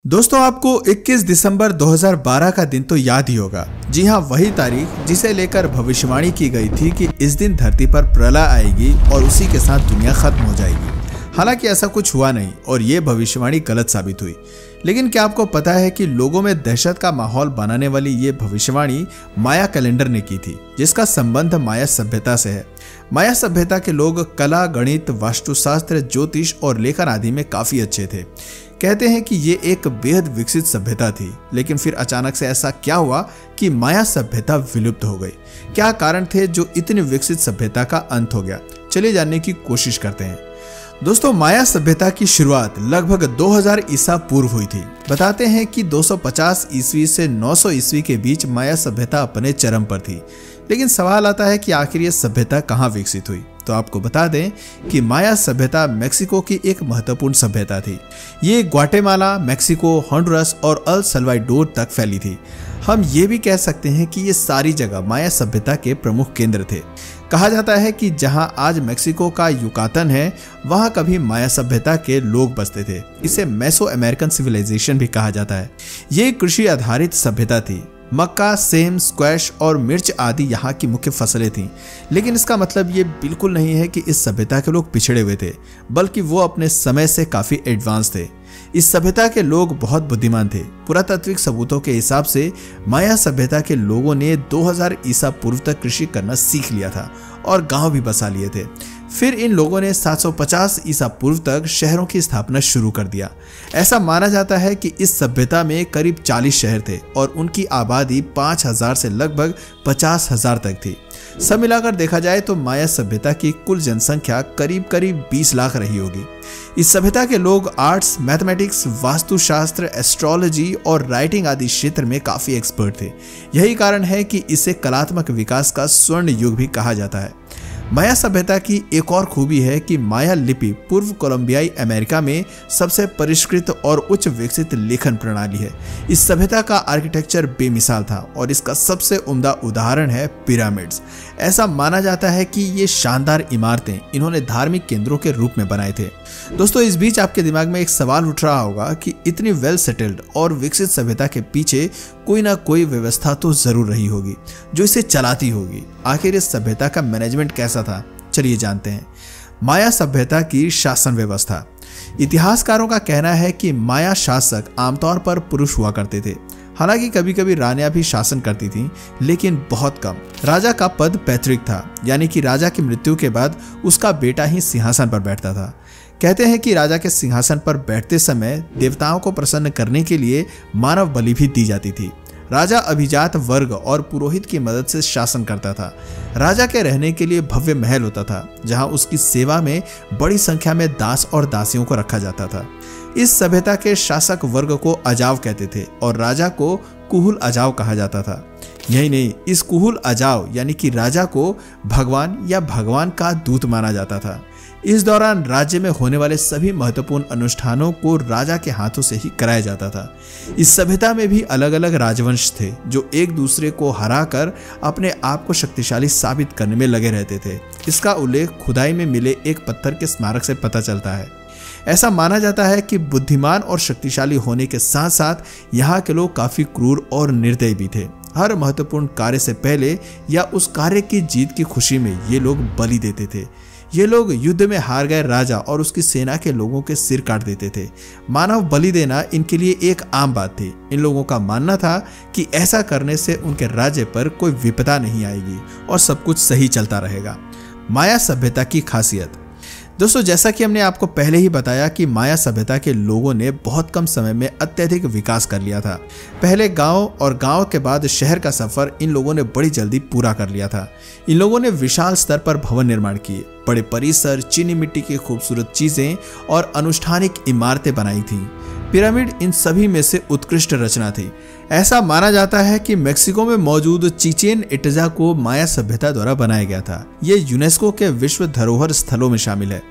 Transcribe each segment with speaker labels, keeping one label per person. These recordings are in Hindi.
Speaker 1: दोस्तों आपको 21 दिसंबर 2012 का दिन तो याद ही होगा। जी हाँ, वही तारीख जिसे लेकर भविष्यवाणी की गई थी कि इस दिन धरती पर प्रलय आएगी और उसी के साथ दुनिया खत्म हो जाएगी। हालांकि ऐसा कुछ हुआ नहीं और ये भविष्यवाणी गलत साबित हुई। लेकिन क्या आपको पता है कि लोगों में दहशत का माहौल बनाने वाली ये भविष्यवाणी माया कैलेंडर ने की थी, जिसका संबंध माया सभ्यता से है। माया सभ्यता के लोग कला, गणित, वास्तुशास्त्र, ज्योतिष और लेखन आदि में काफी अच्छे थे। कहते हैं कि ये एक बेहद विकसित सभ्यता थी, लेकिन फिर अचानक से ऐसा क्या हुआ कि माया सभ्यता विलुप्त हो गई। क्या कारण थे जो इतनी विकसित सभ्यता का अंत हो गया? चलिए जानने की कोशिश करते हैं। दोस्तों, माया सभ्यता की शुरुआत लगभग 2000 ईसा पूर्व हुई थी। बताते हैं कि 250 ईस्वी से 900 ईस्वी के बीच माया सभ्यता अपने चरम पर थी। लेकिन सवाल आता है कि आखिर ये सभ्यता कहाँ विकसित हुई? तो आपको बता दें कि माया सभ्यता मेक्सिको की एक महत्वपूर्ण सभ्यता थी। ये ग्वाटेमाला, मेक्सिको, होंडुरस और अल सल्वाडोर तक फैली थी। हम ये भी कह सकते हैं कि ये सारी जगह माया सभ्यता के प्रमुख केंद्र थे। कहा जाता है कि जहां आज मेक्सिको का युकातन है, वहां कभी माया सभ्यता के लोग बसते थे। इसे मेसो अमेरिकन सिविलाइजेशन भी कहा जाता है। ये कृषि आधारित सभ्यता थी। मक्का, सेम, स्क्वैश और मिर्च आदि यहाँ की मुख्य फसलें थीं। लेकिन इसका मतलब ये बिल्कुल नहीं है कि इस सभ्यता के लोग पिछड़े हुए थे, बल्कि वो अपने समय से काफी एडवांस थे। इस सभ्यता के लोग बहुत बुद्धिमान थे। पुरातात्विक सबूतों के हिसाब से माया सभ्यता के लोगों ने 2000 ईसा पूर्व तक कृषि करना सीख लिया था और गांव भी बसा लिए थे। फिर इन लोगों ने 750 ईसा पूर्व तक शहरों की स्थापना शुरू कर दिया। ऐसा माना जाता है कि इस सभ्यता में करीब 40 शहर थे और उनकी आबादी 5000 से लगभग 50,000 तक थी। सब मिलाकर देखा जाए तो माया सभ्यता की कुल जनसंख्या करीब 20 लाख रही होगी। इस सभ्यता के लोग आर्ट्स, मैथमेटिक्स, वास्तुशास्त्र, एस्ट्रोलॉजी और राइटिंग आदि क्षेत्र में काफी एक्सपर्ट थे। यही कारण है कि इसे कलात्मक विकास का स्वर्ण युग भी कहा जाता है। माया सभ्यता की एक और खूबी है कि माया लिपि पूर्व कोलंबियाई अमेरिका में सबसे परिष्कृत और उच्च विकसित लेखन प्रणाली है। इस सभ्यता का आर्किटेक्चर बेमिसाल था और इसका सबसे उम्दा उदाहरण है पिरामिड्स। ऐसा माना जाता है कि ये शानदार इमारतें इन्होंने धार्मिक केंद्रों के रूप में बनाए थे। दोस्तों, इस बीच आपके दिमाग में एक सवाल उठ रहा होगा कि इतनी वेल सेटल्ड और विकसित सभ्यता के पीछे कोई ना कोई व्यवस्था तो जरूर रही होगी जो इसे चलाती होगी। आखिर इस सभ्यता का मैनेजमेंट कैसा था? चलिए जानते हैं। माया सभ्यता की शासन व्यवस्था। इतिहासकारों का कहना है कि माया शासक आमतौर पर पुरुष हुआ करते थे। हालांकि कभी कभी रानियां भी शासन करती थीं, लेकिन बहुत कम। राजा का पद पैतृक था, यानी कि राजा की मृत्यु के बाद उसका बेटा ही सिंहासन पर बैठता था। कहते हैं कि राजा के सिंहासन पर बैठते समय देवताओं को प्रसन्न करने के लिए मानव बलि भी दी जाती थी। राजा अभिजात वर्ग और पुरोहित की मदद से शासन करता था। राजा के रहने के लिए भव्य महल होता था, जहां उसकी सेवा में बड़ी संख्या में दास और दासियों को रखा जाता था। इस सभ्यता के शासक वर्ग को अजाव कहते थे और राजा को कुहुल अजाव कहा जाता था। यही नहीं, इस कुहुल अजाव यानी कि राजा को भगवान या भगवान का दूत माना जाता था। इस दौरान राज्य में होने वाले सभी महत्वपूर्ण अनुष्ठानों को राजा के हाथों से ही कराया जाता था। इस सभ्यता में भी अलग अलग राजवंश थे जो एक दूसरे को हराकर अपने आप को शक्तिशाली साबित करने में लगे रहते थे। इसका उल्लेख खुदाई में मिले एक पत्थर के स्मारक से पता चलता है। ऐसा माना जाता है कि बुद्धिमान और शक्तिशाली होने के साथ साथ यहाँ के लोग काफी क्रूर और निर्दयी भी थे। हर महत्वपूर्ण कार्य से पहले या उस कार्य की जीत की खुशी में ये लोग बलि देते थे। ये लोग युद्ध में हार गए राजा और उसकी सेना के लोगों के सिर काट देते थे। मानव बलि देना इनके लिए एक आम बात थी। इन लोगों का मानना था कि ऐसा करने से उनके राज्य पर कोई विपदा नहीं आएगी और सब कुछ सही चलता रहेगा। माया सभ्यता की खासियत। दोस्तों, जैसा कि हमने आपको पहले ही बताया कि माया सभ्यता के लोगों ने बहुत कम समय में अत्यधिक विकास कर लिया था। पहले गांव और गांव के बाद शहर का सफर इन लोगों ने बड़ी जल्दी पूरा कर लिया था। इन लोगों ने विशाल स्तर पर भवन निर्माण किए, बड़े परिसर, चीनी मिट्टी की खूबसूरत चीजें और अनुष्ठानिक इमारतें बनाई थीं। पिरामिड इन सभी में से उत्कृष्ट रचना थी। ऐसा माना जाता है कि मेक्सिको में मौजूद चिचेन इट्जा को माया सभ्यता द्वारा बनाया गया था। ये यूनेस्को के विश्व धरोहर स्थलों में शामिल है।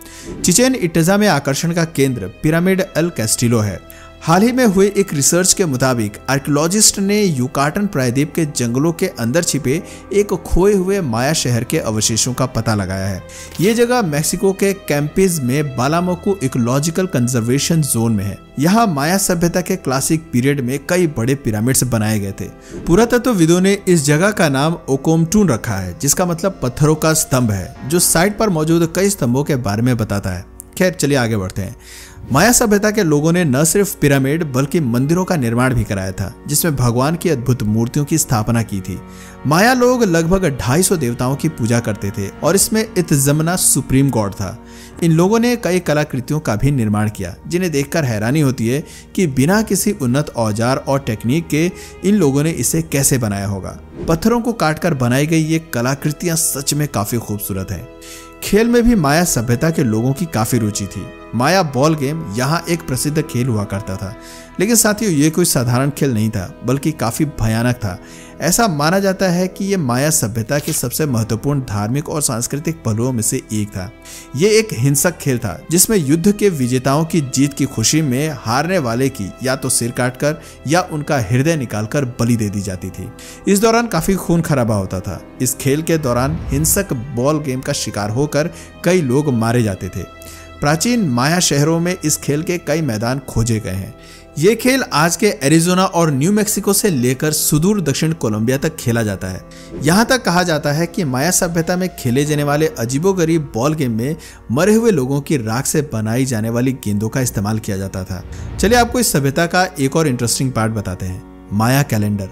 Speaker 1: चिचेन इट्जा में आकर्षण का केंद्र पिरामिड एल कैस्टिलो है। हाल ही में हुए एक रिसर्च के मुताबिक आर्कियोलॉजिस्ट ने युकाटन प्रायद्वीप के जंगलों के अंदर छिपे एक खोए हुए माया शहर के अवशेषों का पता लगाया है। ये जगह मेक्सिको के कैंपिज में बालामोकू इकोलॉजिकल कंजर्वेशन जोन में है। यहाँ माया सभ्यता के क्लासिक पीरियड में कई बड़े पिरामिड्स बनाए गए थे। पुरातत्वविदों ने इस जगह का नाम ओकोमटून रखा है, जिसका मतलब पत्थरों का स्तंभ है, जो साइट पर मौजूद कई स्तंभों के बारे में बताता है। खैर चलिए आगे बढ़ते हैं। माया सभ्यता के लोगों ने न सिर्फ पिरामिड बल्कि मंदिरों का निर्माण भी कराया था, जिसमें भगवान की अद्भुत मूर्तियों की स्थापना की थी। माया लोग लगभग 250 देवताओं की पूजा करते थे और इसमें इत्जमना सुप्रीम गॉड था। इन लोगों ने कई कलाकृतियों का भी निर्माण किया, जिन्हें देखकर हैरानी होती है कि बिना किसी उन्नत औजार और टेक्निक के इन लोगों ने इसे कैसे बनाया होगा। पत्थरों को काटकर बनाई गई ये कलाकृतियां सच में काफी खूबसूरत है। खेल में भी माया सभ्यता के लोगों की काफी रुचि थी। माया बॉल गेम यहाँ एक प्रसिद्ध खेल हुआ करता था, लेकिन साथियों ये कोई साधारण खेल नहीं था, बल्कि काफी भयानक था। ऐसा माना जाता है कि ये माया सभ्यता के सबसे महत्वपूर्ण धार्मिक और सांस्कृतिक पहलुओं में से एक था। ये एक हिंसक खेल था, जिसमें युद्ध के विजेताओं की जीत की खुशी में हारने वाले की या तो सिर काटकर या उनका हृदय निकालकर बलि दे दी जाती थी। इस दौरान काफी खून खराबा होता था। इस खेल के दौरान हिंसक बॉल गेम का शिकार होकर कई लोग मारे जाते थे। प्राचीन माया शहरों में इस खेल के कई मैदान खोजे गए हैं। ये खेल आज के एरिजोना और न्यू मैक्सिको से लेकर सुदूर दक्षिण कोलंबिया तक खेला जाता है। यहाँ तक कहा जाता है कि माया सभ्यता में खेले जाने वाले अजीबोगरीब बॉल गेम में मरे हुए लोगों की राख से बनाई जाने वाली गेंदों का इस्तेमाल किया जाता था। चलिए आपको इस सभ्यता का एक और इंटरेस्टिंग पार्ट बताते हैं, माया कैलेंडर।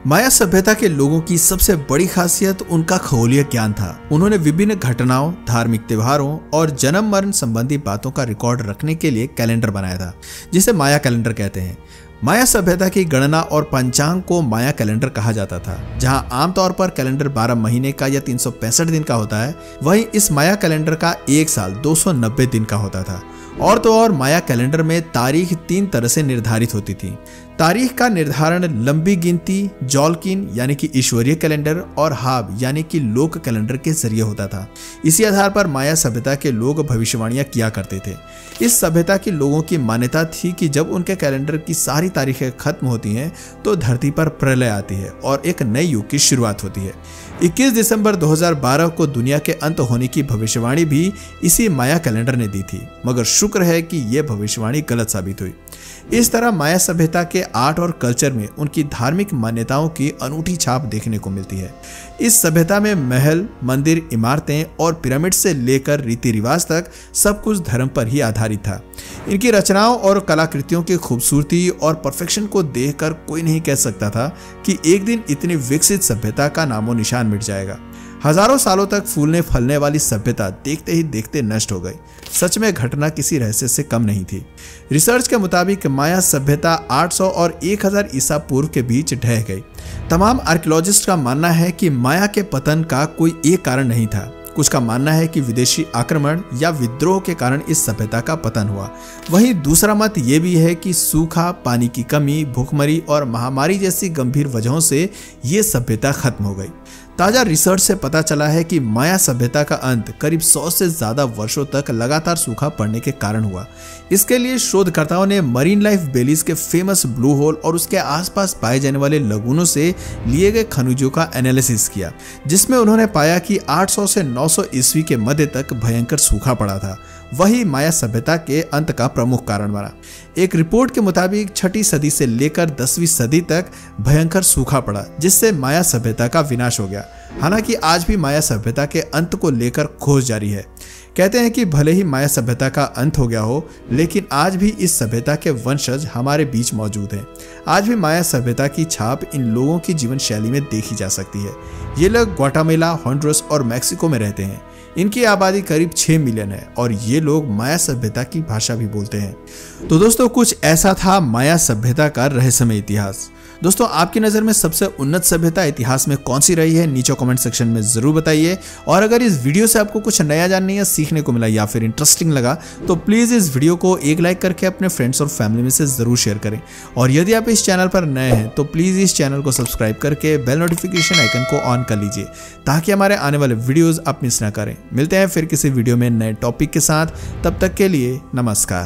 Speaker 1: माया सभ्यता के लोगों की सबसे बड़ी खासियत उनका खगोलीय ज्ञान था। उन्होंने विभिन्न घटनाओं, धार्मिक त्योहारों और जन्म मरण संबंधी बातों का रिकॉर्ड रखने के लिए कैलेंडर बनाया था, जिसे माया कैलेंडर कहते हैं। माया सभ्यता की गणना और पंचांग को माया कैलेंडर कहा जाता था। जहां आमतौर पर कैलेंडर 12 महीने का या 365 दिन का होता है, वहीं इस माया कैलेंडर का एक साल 290 दिन का होता था। और तो और माया कैलेंडर में तारीख 3 तरह से निर्धारित होती थी। तारीख का निर्धारण लंबी गिनती, जॉलकिन यानी कि ईश्वरीय कैलेंडर और हाब यानी कि लोक कैलेंडर के जरिए होता था। इसी आधार पर माया सभ्यता के लोग भविष्यवाणियां किया करते थे। इस सभ्यता के लोगों की मान्यता थी कि जब उनके कैलेंडर की सारी तारीखें खत्म होती हैं तो धरती पर प्रलय आती है और एक नए युग की शुरुआत होती है। 21 दिसंबर 2012 को दुनिया के अंत होने की भविष्यवाणी भी इसी माया कैलेंडर ने दी थी, मगर शुक्र है कि यह भविष्यवाणी गलत साबित हुई। इस तरह माया सभ्यता के आर्ट और कल्चर में उनकी धार्मिक मान्यताओं की अनूठी छाप देखने को मिलती है। इस सभ्यता में महल, मंदिर, इमारतें और पिरामिड से लेकर रीति रिवाज तक सब कुछ धर्म पर ही आधारित था। इनकी रचनाओं और कलाकृतियों की खूबसूरती और परफेक्शन को देखकर कोई नहीं कह सकता था कि एक दिन इतनी विकसित सभ्यता का नामो निशान मिट जाएगा। हजारों सालों तक फूलने फलने वाली सभ्यता देखते ही देखते नष्ट हो गई। सच में घटना किसी रहस्य से कम नहीं थी। रिसर्च के मुताबिक माया सभ्यता 800 और 1000 ईसा पूर्व के बीच ढह गई। तमाम आर्कियोलॉजिस्ट का मानना है कि माया के पतन का कोई एक कारण नहीं था। कुछ का मानना है कि विदेशी आक्रमण या विद्रोह के कारण इस सभ्यता का पतन हुआ। वहीं दूसरा मत ये भी है कि सूखा, पानी की कमी, भूखमरी और महामारी जैसी गंभीर वजहों से ये सभ्यता खत्म हो गई। ताजा रिसर्च से पता चला है कि माया सभ्यता का अंत करीब 100 से ज्यादा वर्षों तक लगातार सूखा पड़ने के कारण हुआ। इसके लिए शोधकर्ताओं ने मरीन लाइफ बेलीज के फेमस ब्लू होल और उसके आसपास पाए जाने वाले लगूनों से लिए गए खनिजों का एनालिसिस किया, जिसमें उन्होंने पाया कि 800 से 900 ईस्वी के मध्य तक भयंकर सूखा पड़ा था। वही माया सभ्यता के अंत का प्रमुख कारण बना। एक रिपोर्ट के मुताबिक 6वीं सदी से लेकर 10वीं सदी तक भयंकर सूखा पड़ा, जिससे माया सभ्यता का विनाश हो गया। हालांकि आज भी माया सभ्यता के अंत को लेकर खोज जारी है। कहते हैं कि भले ही माया सभ्यता का अंत हो गया हो, लेकिन आज भी इस सभ्यता के वंशज हमारे बीच मौजूद हैं। आज भी माया सभ्यता की छाप इन लोगों की जीवन शैली में देखी जा सकती है। ये लोग ग्वाटेमाला, होंडुरस और मैक्सिको में रहते हैं। इनकी आबादी करीब 6 मिलियन है और ये लोग माया सभ्यता की भाषा भी बोलते हैं। तो दोस्तों, कुछ ऐसा था माया सभ्यता का रहस्यमय इतिहास। दोस्तों, आपकी नज़र में सबसे उन्नत सभ्यता इतिहास में कौन सी रही है, नीचे कमेंट सेक्शन में जरूर बताइए। और अगर इस वीडियो से आपको कुछ नया जानने या सीखने को मिला या फिर इंटरेस्टिंग लगा, तो प्लीज़ इस वीडियो को एक लाइक करके अपने फ्रेंड्स और फैमिली में से ज़रूर शेयर करें। और यदि आप इस चैनल पर नए हैं तो प्लीज़ इस चैनल को सब्सक्राइब करके बेल नोटिफिकेशन आइकन को ऑन कर लीजिए, ताकि हमारे आने वाले वीडियोज़ आप मिस ना करें। मिलते हैं फिर किसी वीडियो में नए टॉपिक के साथ। तब तक के लिए नमस्कार।